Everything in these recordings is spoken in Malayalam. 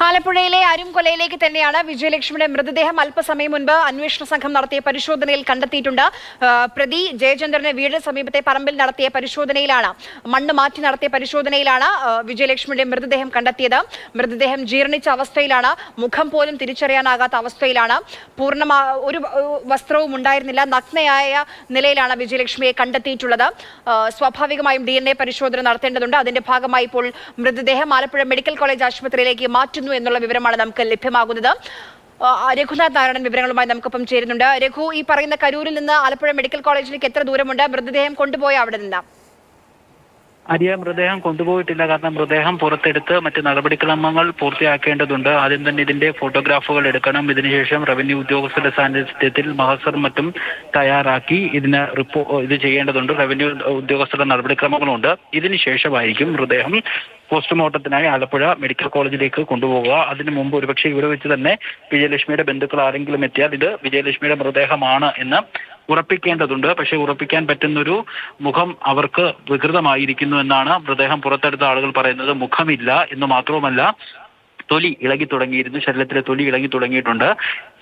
ആലപ്പുഴയിലെ അരുംകൊലയിലേക്ക് തന്നെയാണ് വിജയലക്ഷ്മിയുടെ മൃതദേഹം അല്പസമയം മുൻപ് അന്വേഷണ സംഘം നടത്തിയ പരിശോധനയിൽ കണ്ടെത്തിയിട്ടുണ്ട്. പ്രതി ജയചന്ദ്രന്റെ വീടിന് സമീപത്തെ പറമ്പിൽ നടത്തിയ പരിശോധനയിലാണ്, മണ്ണ് മാറ്റി നടത്തിയ പരിശോധനയിലാണ് വിജയലക്ഷ്മിയുടെ മൃതദേഹം കണ്ടെത്തിയത്. മൃതദേഹം ജീർണിച്ച അവസ്ഥയിലാണ്, മുഖം പോലും തിരിച്ചറിയാനാകാത്ത അവസ്ഥയിലാണ്, ഒരു വസ്ത്രവും ഉണ്ടായിരുന്നില്ല, നഗ്നയായ നിലയിലാണ് വിജയലക്ഷ്മിയെ കണ്ടെത്തിയിട്ടുള്ളത്. സ്വാഭാവികമായും DNA പരിശോധന നടത്തേണ്ടതുണ്ട്. അതിന്റെ ഭാഗമായി ഇപ്പോൾ മൃതദേഹം ആലപ്പുഴ മെഡിക്കൽ കോളേജ് ആശുപത്രിയിലേക്ക് മാറ്റുന്നു എന്നുള്ള വിവരമാണ് നമുക്ക് ലഭ്യമാകുന്നത്. രഘുനാഥ് നാരായണൻ വിവരങ്ങളുമായി നമുക്കൊപ്പം ചേരുന്നുണ്ട്. രഘു, ഈ പറയുന്ന കരൂരിൽ നിന്ന് ആലപ്പുഴ മെഡിക്കൽ കോളേജിലേക്ക് എത്ര ദൂരമുണ്ട്? മൃതദേഹം കൊണ്ടുപോയ അവിടെ നിന്ന് മൃതദേഹം കൊണ്ടുപോയിട്ടില്ല. കാരണം മൃതദേഹം പുറത്തെടുത്ത് മറ്റ് നടപടിക്രമങ്ങൾ പൂർത്തിയാക്കേണ്ടതുണ്ട്. ആദ്യം തന്നെ ഇതിന്റെ ഫോട്ടോഗ്രാഫുകൾ എടുക്കണം. ഇതിനുശേഷം റവന്യൂ ഉദ്യോഗസ്ഥരുടെ സാന്നിധ്യത്തിൽ മഹസർ മറ്റും തയ്യാറാക്കി ഇത് ചെയ്യേണ്ടതുണ്ട്. റവന്യൂ ഉദ്യോഗസ്ഥരുടെ നടപടിക്രമങ്ങളുണ്ട്. ഇതിനുശേഷമായിരിക്കും മൃതദേഹം പോസ്റ്റ്മോർട്ടത്തിനായി ആലപ്പുഴ മെഡിക്കൽ കോളേജിലേക്ക് കൊണ്ടുപോകുക. അതിനു മുമ്പ് ഒരുപക്ഷെ ഇവിടെ വെച്ച് തന്നെ വിജയലക്ഷ്മിയുടെ ബന്ധുക്കൾ ആരെങ്കിലും എത്തിയാൽ ഇത് വിജയലക്ഷ്മിയുടെ മൃതദേഹമാണ് എന്ന് ഉറപ്പിക്കേണ്ടതുണ്ട്. പക്ഷെ ഉറപ്പിക്കാൻ പറ്റുന്നൊരു മുഖം അവർക്ക് വികൃതമായിരിക്കുന്നു എന്നാണ് മൃതദേഹം പുറത്തെടുത്ത ആളുകൾ പറയുന്നത്. മുഖമില്ല എന്ന് മാത്രവുമല്ല, തൊലി ഇളകി തുടങ്ങിയിരുന്നു, ശരീരത്തിലെ തൊലി ഇളകി തുടങ്ങിയിട്ടുണ്ട്.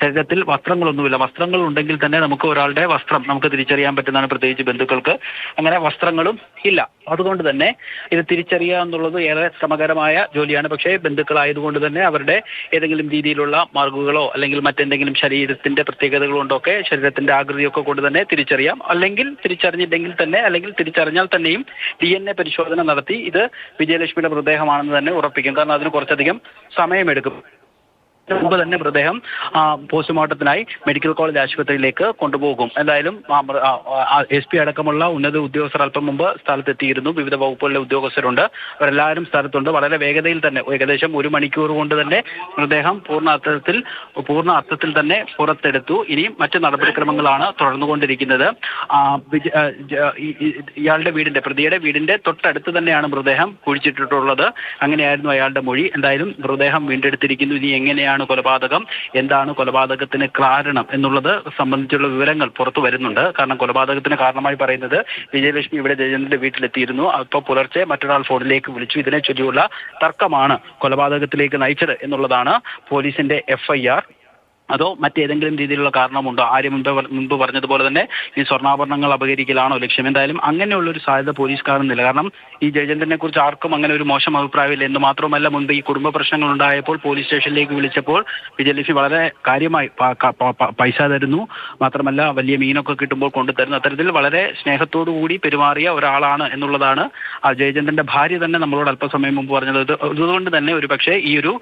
ശരീരത്തിൽ വസ്ത്രങ്ങളൊന്നുമില്ല. വസ്ത്രങ്ങൾ ഉണ്ടെങ്കിൽ തന്നെ നമുക്ക് ഒരാളുടെ വസ്ത്രം നമുക്ക് തിരിച്ചറിയാൻ പറ്റുന്നതാണ്, പ്രത്യേകിച്ച് ബന്ധുക്കൾക്ക്. അങ്ങനെ വസ്ത്രങ്ങളും ഇല്ല. അതുകൊണ്ട് തന്നെ ഇത് തിരിച്ചറിയുക എന്നുള്ളത് ഏറെ ശ്രമകരമായ ജോലിയാണ്. പക്ഷേ ബന്ധുക്കളായതുകൊണ്ട് തന്നെ അവരുടെ ഏതെങ്കിലും രീതിയിലുള്ള മാർഗുകളോ അല്ലെങ്കിൽ മറ്റെന്തെങ്കിലും ശരീരത്തിന്റെ പ്രത്യേകതകളോ കൊണ്ടൊക്കെ ശരീരത്തിന്റെ ആകൃതിയൊക്കെ കൊണ്ട് തന്നെ തിരിച്ചറിയാം. അല്ലെങ്കിൽ തിരിച്ചറിഞ്ഞില്ലെങ്കിൽ തന്നെ, അല്ലെങ്കിൽ തിരിച്ചറിഞ്ഞാൽ തന്നെയും DNA പരിശോധന നടത്തി ഇത് വിജയലക്ഷ്മിയുടെ മൃതദേഹമാണെന്ന് തന്നെ ഉറപ്പിക്കും. കാരണം അതിന് കുറച്ചധികം സമയമെടുക്കും. മുമ്പ് തന്നെ മൃതദേഹം പോസ്റ്റ്മോർട്ടത്തിനായി മെഡിക്കൽ കോളേജ് ആശുപത്രിയിലേക്ക് കൊണ്ടുപോകും. എന്തായാലും SP അടക്കമുള്ള ഉന്നത ഉദ്യോഗസ്ഥർ അല്പം മുമ്പ് സ്ഥലത്തെത്തിയിരുന്നു. വിവിധ വകുപ്പുകളിലെ ഉദ്യോഗസ്ഥരുണ്ട്, അവരെല്ലാവരും സ്ഥലത്തുണ്ട്. വളരെ വേഗതയിൽ തന്നെ, ഏകദേശം 1 മണിക്കൂർ കൊണ്ട് തന്നെ മൃതദേഹം പൂർണ്ണ അർത്ഥത്തിൽ തന്നെ പുറത്തെടുത്തു. ഇനിയും മറ്റ് നടപടിക്രമങ്ങളാണ് തുടർന്നുകൊണ്ടിരിക്കുന്നത്. ഇയാളുടെ പ്രതിയുടെ വീടിന്റെ തൊട്ടടുത്ത് തന്നെയാണ് മൃതദേഹം കുഴിച്ചിട്ടിട്ടുള്ളത്. അങ്ങനെയായിരുന്നു അയാളുടെ മൊഴി. എന്തായാലും മൃതദേഹം വീണ്ടെടുത്തിരിക്കുന്നു. ഇനി എങ്ങനെയാണ് കൊലപാതകം, എന്താണ് കൊലപാതകത്തിന് കാരണം എന്നുള്ളത് സംബന്ധിച്ചുള്ള വിവരങ്ങൾ പുറത്തു വരുന്നുണ്ട്. കാരണം കൊലപാതകത്തിന് കാരണമായി പറയുന്നത് വിജയലക്ഷ്മി ഇവിടെ ജയചന്ദ്രന്റെ വീട്ടിലെത്തിയിരുന്നു. അപ്പോൾ പുലർച്ചെ മറ്റൊരാൾ ഫോണിലേക്ക് വിളിച്ചു. ഇതിനെ ചൊല്ലിയുള്ള തർക്കമാണ് കൊലപാതകത്തിലേക്ക് നയിച്ചത് എന്നുള്ളതാണ് പോലീസിന്റെ FIR. അതോ മറ്റേതെങ്കിലും രീതിയിലുള്ള കാരണമുണ്ടോ? ആര്യ മുൻപ് പറഞ്ഞതുപോലെ തന്നെ ഈ സ്വർണ്ണാഭരണങ്ങൾ അപഹരിക്കലാണോ ലക്ഷ്യം? എന്തായാലും അങ്ങനെയുള്ളൊരു സാധ്യത പോലീസ് കാണുന്നില്ല. കാരണം ഈ ജയചന്ദ്രനെ കുറിച്ച് ആർക്കും അങ്ങനെ ഒരു മോശം അഭിപ്രായമില്ല. എന്ന് മാത്രമല്ല, മുൻപ് ഈ കുടുംബ പ്രശ്നങ്ങൾ ഉണ്ടായപ്പോൾ പോലീസ് സ്റ്റേഷനിലേക്ക് വിളിച്ചപ്പോൾ വിജയലക്ഷ്മി വളരെ കാര്യമായി പൈസ തരുന്നു, മാത്രമല്ല വലിയ മീനൊക്കെ കിട്ടുമ്പോൾ കൊണ്ടുതരുന്നു. അത്തരത്തിൽ വളരെ സ്നേഹത്തോടു കൂടി പെരുമാറിയ ഒരാളാണ് എന്നുള്ളതാണ് ജയചന്ദ്രന്റെ ഭാര്യ തന്നെ നമ്മളോട് അല്പസമയം മുമ്പ് പറഞ്ഞത്. അതുകൊണ്ട് തന്നെ ഒരു പക്ഷേ ഈ ഒരു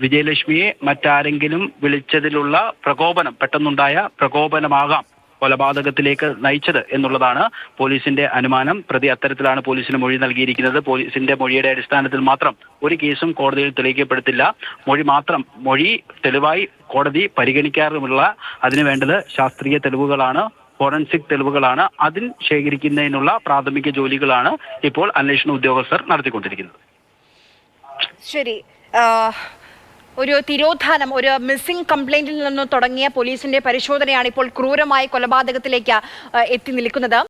വിജയലക്ഷ്മിയെ മറ്റാരെങ്കിലും വിളിച്ചതിലുള്ള പ്രകോപനം, പെട്ടെന്നുണ്ടായ പ്രകോപനമാകാം കൊലപാതകത്തിലേക്ക് നയിച്ചത് എന്നുള്ളതാണ് പോലീസിന്റെ അനുമാനം. പ്രതി അത്തരത്തിലാണ് പോലീസിന് മൊഴി നൽകിയിരിക്കുന്നത്. പോലീസിന്റെ മൊഴിയുടെ അടിസ്ഥാനത്തിൽ മാത്രം ഒരു കേസും കോടതിയിൽ തെളിയിക്കപ്പെടുത്തില്ല. മൊഴി തെളിവായി കോടതി പരിഗണിക്കാറുമുള്ള, അതിനു വേണ്ടത് ശാസ്ത്രീയ തെളിവുകളാണ്, ഫോറൻസിക് തെളിവുകളാണ്. അതിൽ ശേഖരിക്കുന്നതിനുള്ള പ്രാഥമിക ജോലികളാണ് ഇപ്പോൾ അന്വേഷണ ഉദ്യോഗസ്ഥർ നടത്തിക്കൊണ്ടിരിക്കുന്നത്. ശരി, ഒരു തിരോധാനം, ഒരു മിസ്സിംഗ് കംപ്ലൈന്റിൽ നിന്ന് തുടങ്ങിയ പോലീസിന്റെ പരിശോധനയാണ് ഇപ്പോൾ ക്രൂരമായ കൊലപാതകത്തിലേക്ക് എത്തി നിൽക്കുന്നത്.